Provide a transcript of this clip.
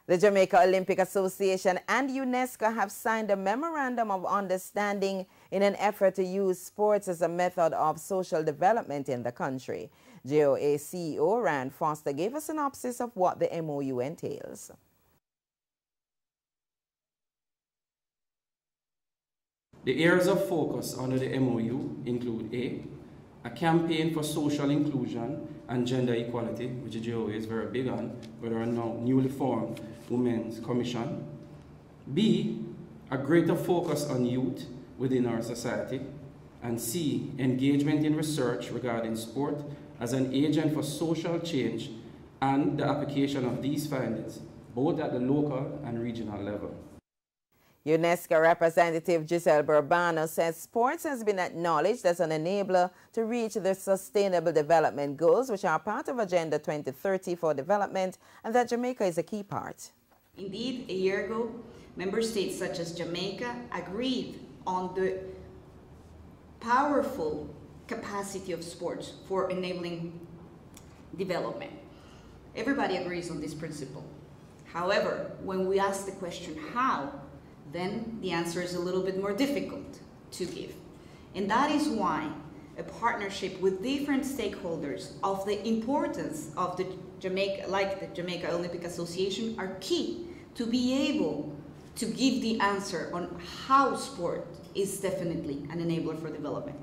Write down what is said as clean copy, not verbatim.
The Jamaica Olympic Association and UNESCO have signed a memorandum of understanding in an effort to use sports as a method of social development in the country. JOA CEO Rand Foster gave a synopsis of what the MOU entails. The areas of focus under the MOU include a campaign for social inclusion and gender equality, which the JOA is very big on, with our now newly formed Women's Commission. B, a greater focus on youth within our society. And C, engagement in research regarding sport as an agent for social change and the application of these findings, both at the local and regional level. UNESCO representative Giselle Bourbano says sports has been acknowledged as an enabler to reach the Sustainable Development Goals, which are part of Agenda 2030 for development, and that Jamaica is a key part. Indeed, a year ago, member states such as Jamaica agreed on the powerful capacity of sports for enabling development. Everybody agrees on this principle. However, when we ask the question how, then the answer is a little bit more difficult to give. And that is why a partnership with different stakeholders of the importance of the Jamaica Olympic Association are key to be able to give the answer on how sport is definitely an enabler for development.